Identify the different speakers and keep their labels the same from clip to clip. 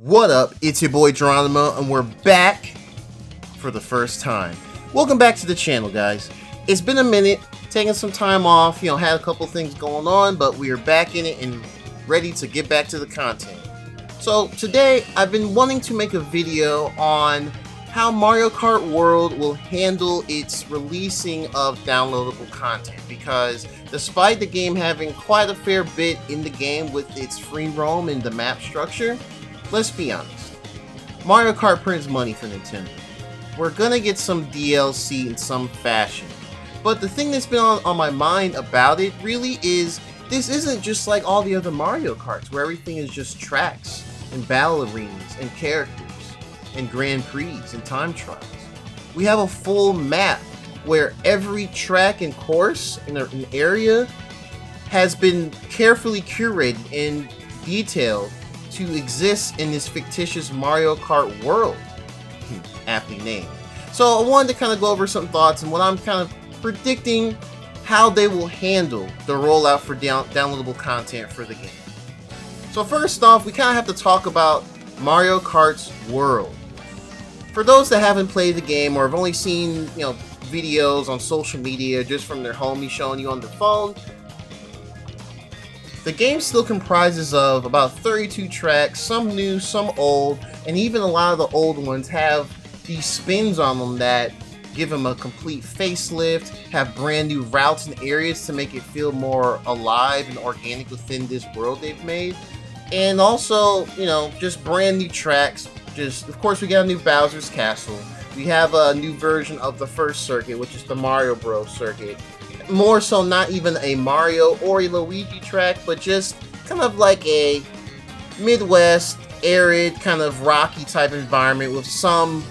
Speaker 1: What up? It's your boy Geronimo, and we're back for the first time. Welcome back to the channel, guys. It's been a minute, taking some time off, had a couple things going on, but we are back in it and ready to get back to the content. So today, I've been wanting to make a video on how Mario Kart World will handle its releasing of downloadable content, because despite the game having quite a fair bit in the game with its free roam and the map structure, let's be honest, Mario Kart prints money for Nintendo. We're gonna get some DLC in some fashion. But the thing that's been on my mind about it really is, this isn't just like all the other Mario Karts, where everything is just tracks, and battle arenas, and characters, and Grand Prix, and time trials. We have a full map, where every track and course in an area has been carefully curated and detailed to exist in this fictitious Mario Kart world, aptly named. So I wanted to kind of go over some thoughts and what I'm kind of predicting how they will handle the rollout for downloadable content for the game. So first off, we kind of have to talk about Mario Kart's world. For those that haven't played the game or have only seen, videos on social media just from their homies showing you on their phone, the game still comprises of about 32 tracks, some new, some old, and even a lot of the old ones have these spins on them that give them a complete facelift, have brand new routes and areas to make it feel more alive and organic within this world they've made. And also, just brand new tracks. Of course, we got a new Bowser's Castle. We have a new version of the first circuit, which is the Mario Bros. Circuit. More so, not even a Mario or a Luigi track, but just kind of like a Midwest, arid, kind of rocky type environment with some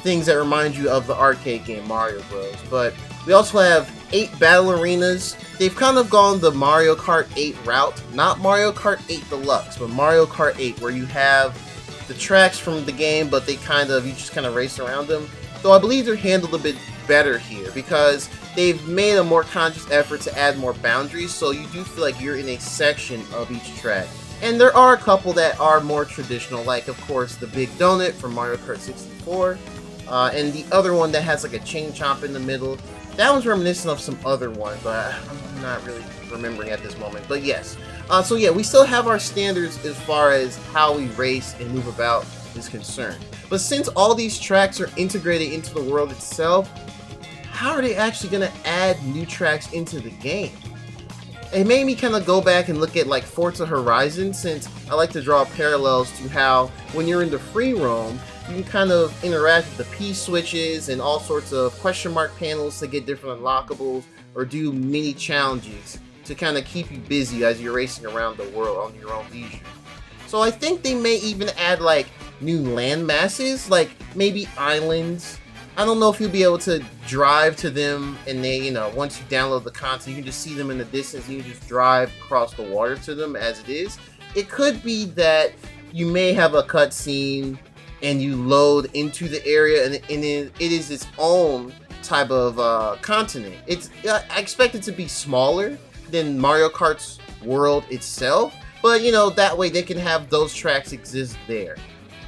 Speaker 1: things that remind you of the arcade game Mario Bros. But we also have 8 battle arenas. They've kind of gone the Mario Kart 8 route, not Mario Kart 8 Deluxe, but Mario Kart 8, where you have the tracks from the game, but you just kind of race around them. Though I believe they're handled a bit better here, because they've made a more conscious effort to add more boundaries, so you do feel like you're in a section of each track. And there are a couple that are more traditional, like of course the Big Donut from Mario Kart 64, and the other one that has like a chain chomp in the middle. That one's reminiscent of some other one, but I'm not really remembering at this moment. But yes, so yeah, we still have our standards as far as how we race and move about is concerned. But since all these tracks are integrated into the world itself, how are they actually going to add new tracks into the game? It made me kind of go back and look at like Forza Horizon, since I like to draw parallels to how when you're in the free roam, you can kind of interact with the P switches and all sorts of question mark panels to get different unlockables or do mini challenges to kind of keep you busy as you're racing around the world on your own leisure. So I think they may even add like new land masses, like maybe islands. I don't know if you'll be able to drive to them and they, once you download the content, you can just see them in the distance and you just drive across the water to them as it is. It could be that you may have a cutscene and you load into the area and it is its own type of continent. I expect it to be smaller than Mario Kart's world itself, but that way they can have those tracks exist there.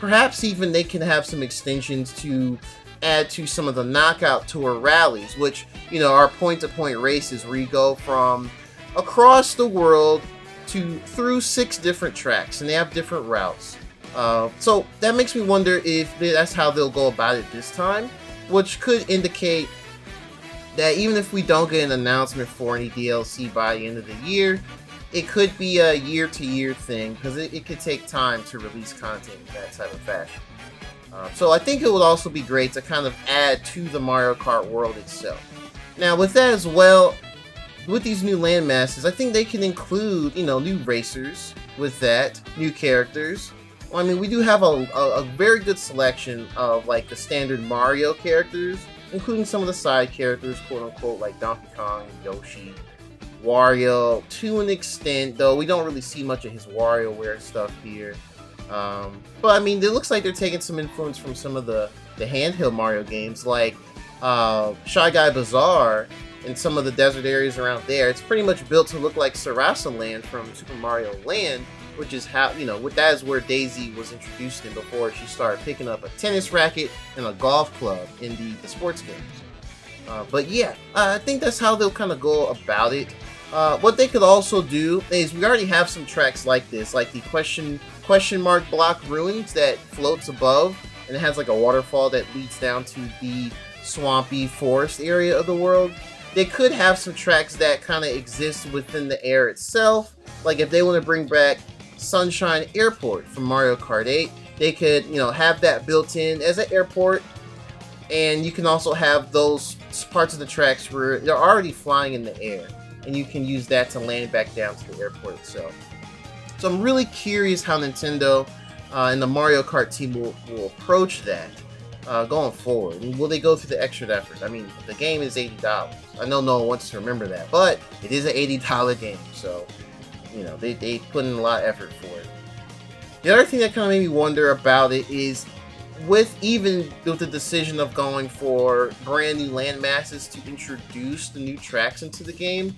Speaker 1: Perhaps even they can have some extensions to add to some of the knockout tour rallies, which are point-to-point races where you go from across the world through 6 different tracks, and they have different routes. So that makes me wonder if that's how they'll go about it this time, which could indicate that even if we don't get an announcement for any DLC by the end of the year, it could be a year-to-year thing, because it could take time to release content in that type of fashion. So I think it would also be great to kind of add to the Mario Kart world itself. Now with that as well, with these new land masses, I think they can include, new racers with that, new characters. Well, I mean, we do have a very good selection of like the standard Mario characters, including some of the side characters, quote unquote, like Donkey Kong, Yoshi, Wario, to an extent, though we don't really see much of his WarioWare stuff here. But I mean, it looks like they're taking some influence from some of the handheld Mario games, like Shy Guy Bazaar and some of the desert areas around there. It's pretty much built to look like Sarasa Land from Super Mario Land, which is how, that is where Daisy was introduced in before she started picking up a tennis racket and a golf club in the sports games. But yeah, I think that's how they'll kind of go about it. What they could also do is, we already have some tracks like this, like the question mark block ruins that floats above, and it has like a waterfall that leads down to the swampy forest area of the world. They could have some tracks that kind of exist within the air itself. Like if they want to bring back Sunshine Airport from Mario Kart 8, they could, have that built in as an airport. And you can also have those parts of the tracks where they're already flying in the air, and you can use that to land back down to the airport itself. So I'm really curious how Nintendo and the Mario Kart team will approach that going forward. And will they go through the extra effort? I mean, the game is $80. I know no one wants to remember that, but it is an $80 game, so they put in a lot of effort for it. The other thing that kind of made me wonder about it is, with the decision of going for brand new land masses to introduce the new tracks into the game,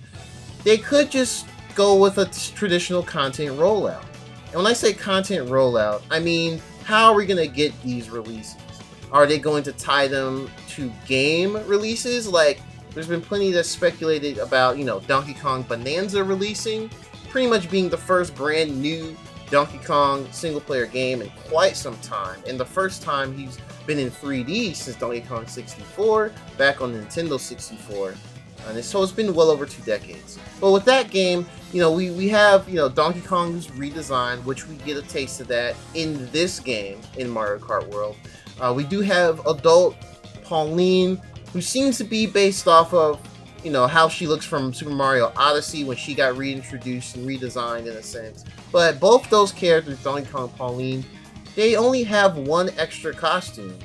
Speaker 1: they could just go with a traditional content rollout. And when I say content rollout, I mean, how are we going to get these releases? Are they going to tie them to game releases? Like, there's been plenty that's speculated about, Donkey Kong Bonanza releasing, pretty much being the first brand new Donkey Kong single-player game in quite some time, and the first time he's been in 3D since Donkey Kong 64, back on Nintendo 64, and so it's been well over 2 decades. But with that game, we have, Donkey Kong's redesigned, which we get a taste of that in this game, in Mario Kart World. We do have adult Pauline, who seems to be based off of, how she looks from Super Mario Odyssey when she got reintroduced and redesigned in a sense. But both those characters, Donkey Kong and Pauline, they only have one extra costume,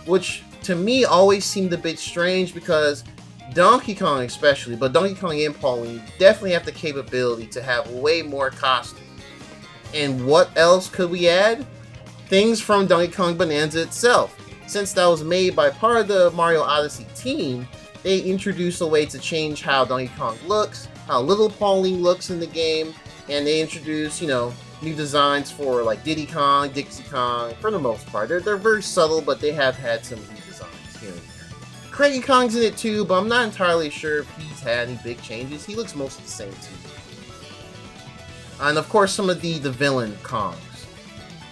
Speaker 1: which to me always seemed a bit strange, because Donkey Kong especially, but Donkey Kong and Pauline definitely have the capability to have way more costumes. And what else could we add? Things from Donkey Kong Bonanza itself. Since that was made by part of the Mario Odyssey team, they introduced a way to change how Donkey Kong looks, how little Pauline looks in the game, and they introduced, new designs for like Diddy Kong, Dixie Kong, for the most part. They're very subtle, but they have had some new designs here and there. Cranky Kong's in it too, but I'm not entirely sure if he's had any big changes. He looks mostly the same too. And of course, some of the villain Kongs.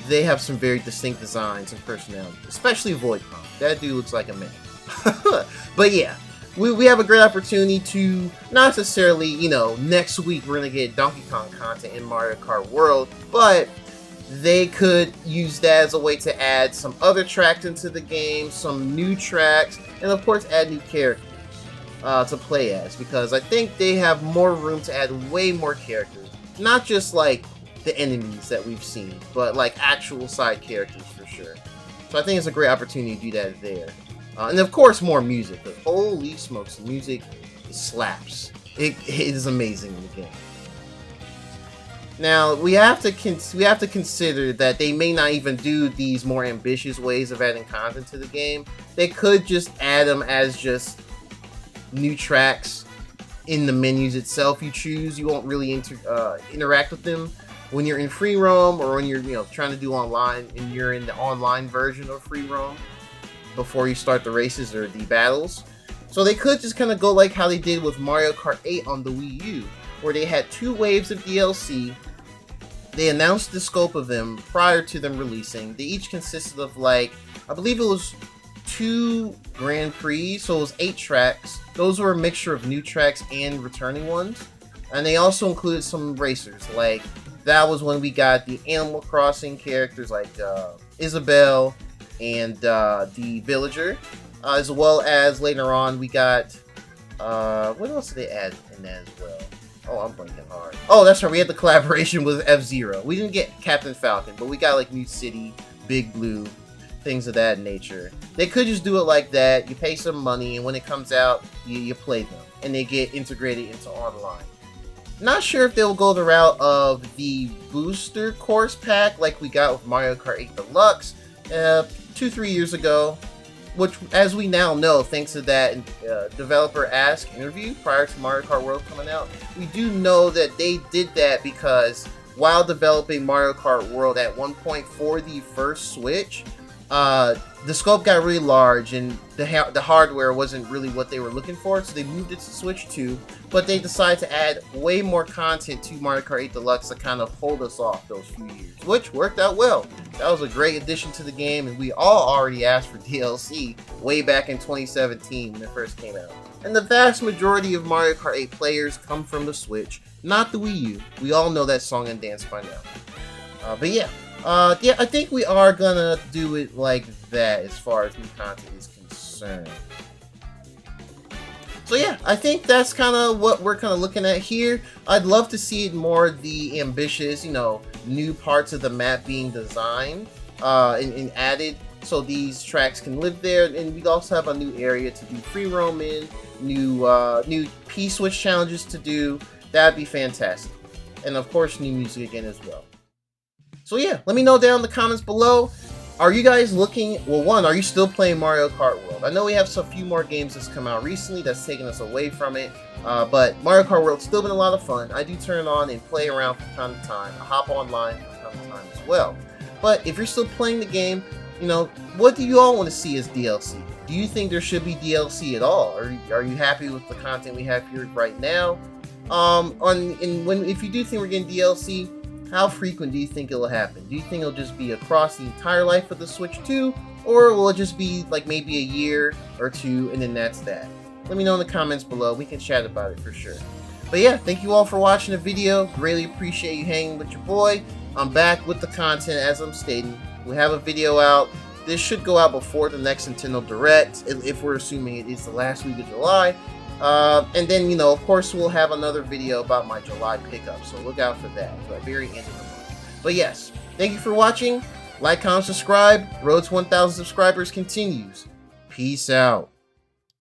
Speaker 1: They have some very distinct designs and personality, especially Void Kong. That dude looks like a man. But yeah, we have a great opportunity to, not necessarily, next week we're going to get Donkey Kong content in Mario Kart World, but they could use that as a way to add some other tracks into the game, some new tracks, and of course add new characters to play as, because I think they have more room to add way more characters, not just like the enemies that we've seen, but like actual side characters for sure. So I think it's a great opportunity to do that there. And of course, more music. But holy smokes, the music slaps. It is amazing in the game. Now we have to consider that they may not even do these more ambitious ways of adding content to the game. They could just add them as just new tracks in the menus itself. You choose. You won't really interact with them when you're in free roam, or when you're trying to do online and you're in the online version of free roam before you start the races or the battles. So they could just kind of go like how they did with Mario Kart 8 on the Wii U, where they had 2 waves of DLC. They announced the scope of them prior to them releasing. They each consisted of I believe it was 2 Grand Prix, so it was 8 tracks. Those were a mixture of new tracks and returning ones. And they also included some racers, that was when we got the Animal Crossing characters like Isabelle and the Villager, as well as later on we got, what else did they add in that as well? Oh, I'm blanking hard. Oh, that's right, we had the collaboration with F-Zero. We didn't get Captain Falcon, but we got New City, Big Blue, things of that nature. They could just do it like that. You pay some money, and when it comes out, you play them, and they get integrated into online. Not sure if they'll go the route of the booster course pack like we got with Mario Kart 8 Deluxe 2-3 years ago, which, as we now know, thanks to that developer Ask interview prior to Mario Kart World coming out, we do know that they did that because while developing Mario Kart World at one point for the first Switch, the scope got really large and the hardware wasn't really what they were looking for, so they moved it to Switch 2, but they decided to add way more content to Mario Kart 8 Deluxe to kind of hold us off those few years, which worked out well. That was a great addition to the game, and we all already asked for DLC way back in 2017 when it first came out. And the vast majority of Mario Kart 8 players come from the Switch, not the Wii U. We all know that song and dance by now. But yeah, I think we are gonna do it like that as far as new content is concerned. So yeah, I think that's kind of what we're kind of looking at here. I'd love to see it more the ambitious, new parts of the map being designed and added, so these tracks can live there. And we also have a new area to do free roam in, new P-switch challenges to do. That'd be fantastic. And of course, new music again as well. So yeah, let me know down in the comments below. Are you guys looking, well, one, are you still playing Mario Kart World? I know we have a few more games that's come out recently that's taken us away from it, but Mario Kart World's still been a lot of fun. I do turn it on and play around from time to time. I hop online from time to time as well. But if you're still playing the game, what do you all want to see as DLC? Do you think there should be DLC at all? Are you happy with the content we have here right now? If you do think we're getting DLC, how frequent do you think it'll happen? Do you think it'll just be across the entire life of the Switch 2? Or will it just be like maybe a year or two and then that's that? Let me know in the comments below. We can chat about it for sure. But yeah, thank you all for watching the video. Really appreciate you hanging with your boy. I'm back with the content as I'm stating. We have a video out. This should go out before the next Nintendo Direct, if we're assuming it is the last week of July. And then, of course, we'll have another video about my July pickup, so look out for that at the very end of the month. But yes, thank you for watching. Like, comment, subscribe. Road to 1,000 subscribers continues. Peace out.